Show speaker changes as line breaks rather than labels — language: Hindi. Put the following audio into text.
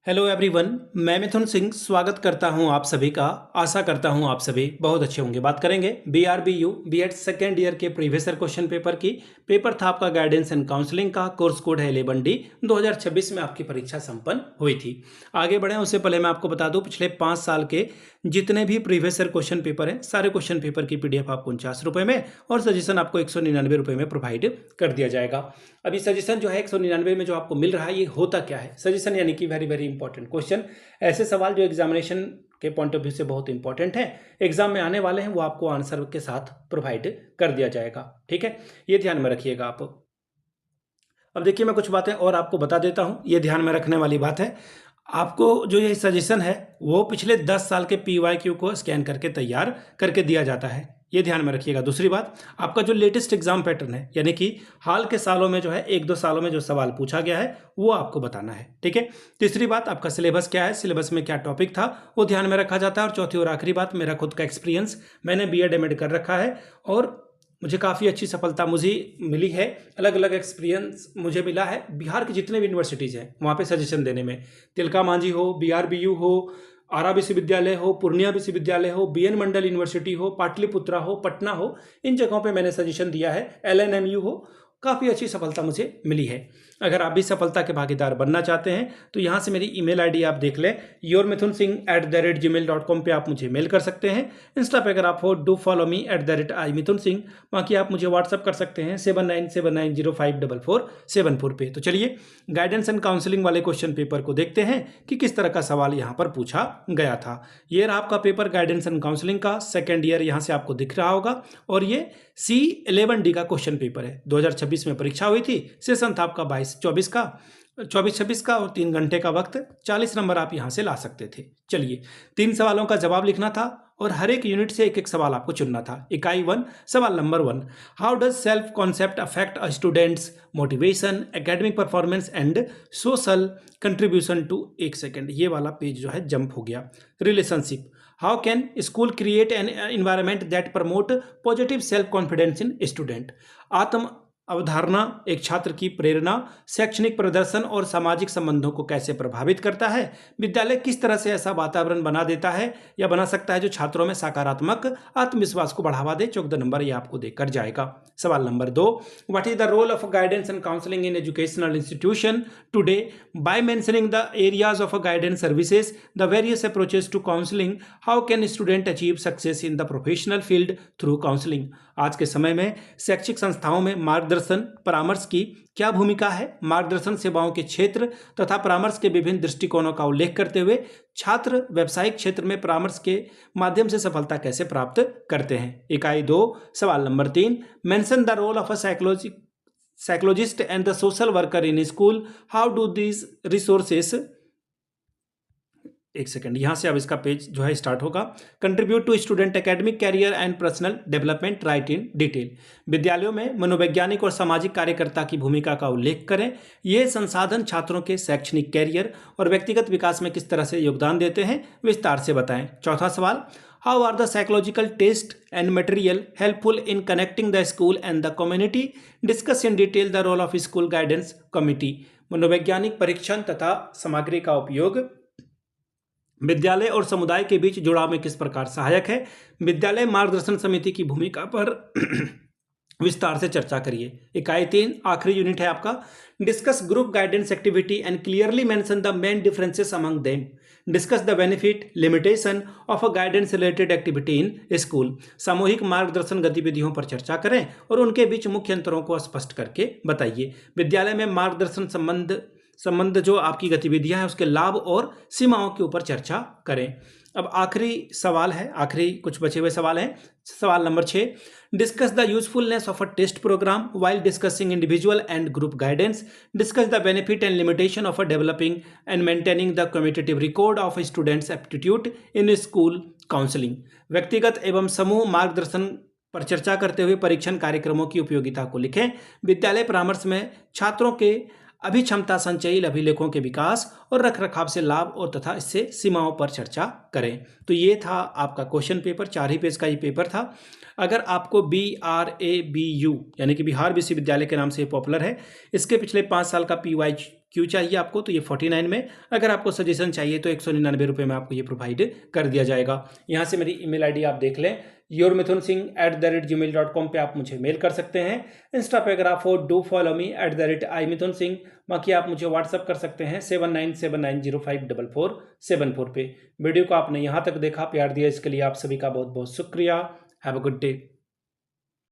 हेलो एवरीवन, मैं मिथुन सिंह स्वागत करता हूं आप सभी का। आशा करता हूं आप सभी बहुत अच्छे होंगे। बात करेंगे BRBU बीएड सेकेंड ईयर के प्रीवियस ईयर क्वेश्चन पेपर की। पेपर था आपका गाइडेंस एंड काउंसलिंग का। कोर्स कोड है 11D। 2026 में आपकी परीक्षा संपन्न हुई थी। आगे बढ़ें उससे पहले मैं आपको बता दूं, पिछले 5 साल के जितने भी प्रीवियस ईयर क्वेश्चन पेपर हैं, सारे क्वेश्चन पेपर की PDF आपको 49 रुपये में और सजेशन आपको 199 रुपये में प्रोवाइड कर दिया जाएगा। अभी सजेशन जो है 199 में जो आपको मिल रहा है, ये होता क्या है? सजेशन यानी कि वेरी वेरी इंपॉर्टेंट क्वेश्चन, ऐसे सवाल जो एग्जामिनेशन के पॉइंट ऑफ व्यू से बहुत इंपॉर्टेंट है, एग्जाम में आने वाले हैं, वो आपको आंसर के साथ प्रोवाइड कर दिया जाएगा। ठीक है, ये ध्यान में रखिएगा आप। अब देखिए, मैं कुछ बातें और आपको बता देता हूं, ये ध्यान में रखने वाली बात है। आपको जो ये सजेशन है वो पिछले 10 साल के PYQ को स्कैन करके तैयार करके दिया जाता है, ये ध्यान में रखिएगा। दूसरी बात, आपका जो लेटेस्ट एग्जाम पैटर्न है, यानी कि हाल के सालों में जो है 1-2 सालों में जो सवाल पूछा गया है वो आपको बताना है। ठीक है। तीसरी बात, आपका सिलेबस क्या है, सिलेबस में क्या टॉपिक था, वो ध्यान में रखा जाता है। और चौथी और आखिरी बात, मेरा खुद का एक्सपीरियंस, मैंने BEd MAd कर रखा है और मुझे काफ़ी अच्छी सफलता मुझे मिली है। अलग अलग एक्सपीरियंस मुझे मिला है बिहार की जितने भी यूनिवर्सिटीज़ हैं वहाँ पे सजेशन देने में। तिलका मांझी हो, BRBU हो, आरा विश्वविद्यालय हो, पूर्णिया विश्वविद्यालय हो, BN मंडल यूनिवर्सिटी हो, पाटलिपुत्रा हो, पटना हो, इन जगहों पे मैंने सजेशन दिया है। LNMU हो, काफ़ी अच्छी सफलता मुझे मिली है। अगर आप भी सफलता के भागीदार बनना चाहते हैं तो यहाँ से मेरी ईमेल ID आप देख लें, yourmithunsinh@gmail.com पे आप मुझे मेल कर सकते हैं। इंस्टा पे अगर आप हो, डू फॉलो मी @imithunsingh। बाकी आप मुझे व्हाट्सअप कर सकते हैं 7979054474 पे। तो चलिए गाइडेंस एंड काउंसलिंग वाले क्वेश्चन पेपर को देखते हैं कि किस तरह का सवाल यहाँ पर पूछा गया था। ये रहा आपका पेपर गाइडेंस एंड काउंसलिंग का सेकेंड ईयर, यहाँ से आपको दिख रहा होगा। और ये C11D का क्वेश्चन पेपर है। 2026 में परीक्षा हुई थी, सेशन था आपका 24 का और 3 घंटे का वक्त। 40 नंबर आप यहाँ से ला सकते थे। चलिए, 3 सवालों का जवाब लिखना था और हर एक यूनिट से एक एक सवाल आपको चुनना था। इकाई 1, सवाल नंबर 1, how does self concept affect a students motivation, academic performance and social contribution to. 1 second, ये वाला पेज जो है जंप हो गया। Relationship, how can school create an environment that promote positive self confidence in student. आत्म अवधारणा एक छात्र की प्रेरणा, शैक्षणिक प्रदर्शन और सामाजिक संबंधों को कैसे प्रभावित करता है। विद्यालय किस तरह से ऐसा वातावरण बना देता है या बना सकता है जो छात्रों में सकारात्मक आत्मविश्वास को बढ़ावा दे। 14 नंबर ये आपको देकर जाएगा। सवाल नंबर 2, what is the role of guidance and counselling in educational institution today by mentioning the areas of guidance services, the various approaches to counselling, how can student achieve success in the professional field through counselling. आज के समय में शैक्षिक संस्थाओं में मार्गदर्शन परामर्श की क्या भूमिका है। मार्गदर्शन सेवाओं के क्षेत्र तथा परामर्श के विभिन्न दृष्टिकोणों का उल्लेख करते हुए छात्र व्यावसायिक क्षेत्र में परामर्श के माध्यम से सफलता कैसे प्राप्त करते हैं। इकाई 2, सवाल नंबर 3, mention the role of a psychologist and the social worker in school, how do these resources. 1 second, यहाँ से अब इसका पेज जो है स्टार्ट होगा। Contribute to student academic career and personal development, write in detail. विद्यालयों में मनोवैज्ञानिक और सामाजिक कार्यकर्ता की भूमिका का उल्लेख करें। ये संसाधन छात्रों के शैक्षणिक कैरियर और व्यक्तिगत विकास में किस तरह से योगदान देते हैं, विस्तार से बताएं। चौथा सवाल, how are the psychological test and material helpful in connecting the school and the community, discuss in detail the role of school guidance committee. मनोवैज्ञानिक परीक्षण तथा सामग्री का उपयोग विद्यालय और समुदाय के बीच जुड़ाव में किस प्रकार सहायक है। विद्यालय मार्गदर्शन समिति की भूमिका पर विस्तार से चर्चा करिए। इकाई 3, आखिरी यूनिट है आपका। Discuss group guidance activity and clearly mention the main differences among them. Discuss the benefit limitation of a guidance related activity in school. सामूहिक मार्गदर्शन गतिविधियों पर चर्चा करें और उनके बीच मुख्य अंतरों को स्पष्ट करके बताइए। विद्यालय में मार्गदर्शन संबंध जो आपकी गतिविधियां हैं उसके लाभ और सीमाओं के ऊपर चर्चा करें। अब आखिरी सवाल है, आखिरी कुछ बचे हुए सवाल हैं। सवाल नंबर 6, discuss the usefulness of a test programme while discussing individual and group guidance. Discuss the benefit and limitation of a developing and maintaining the commutative record of students aptitude in school counselling. व्यक्तिगत एवं समूह मार्गदर्शन पर चर्चा करते हुए परीक्षण कार्यक्रमों की उपयोगिता को लिखें। विद्यालय परामर्श में छात्रों के अभिक्षमता संचयी अभिलेखों के विकास और रखरखाव से लाभ और तथा इससे सीमाओं पर चर्चा करें। तो ये था आपका क्वेश्चन पेपर, 4 ही पेज का ये पेपर था। अगर आपको BRABU यानी कि बिहार विश्वविद्यालय के नाम से पॉपुलर है, इसके पिछले 5 साल का क्यों चाहिए आपको, तो ये 49 में। अगर आपको सजेशन चाहिए तो 199 रुपये में आपको ये प्रोवाइड कर दिया जाएगा। यहाँ से मेरी ईमेल आईडी आप देख लें, yourmithunsingh@gmail.com पे आप मुझे मेल कर सकते हैं। इंस्टा पे अगर आप हो डू फॉलो मी @imithunsingh। बाकी आप मुझे व्हाट्सअप कर सकते हैं 7979054474 पे। वीडियो को आपने यहाँ तक देखा, प्यार दिया, इसके लिए आप सभी का बहुत बहुत शुक्रिया। Have a good day.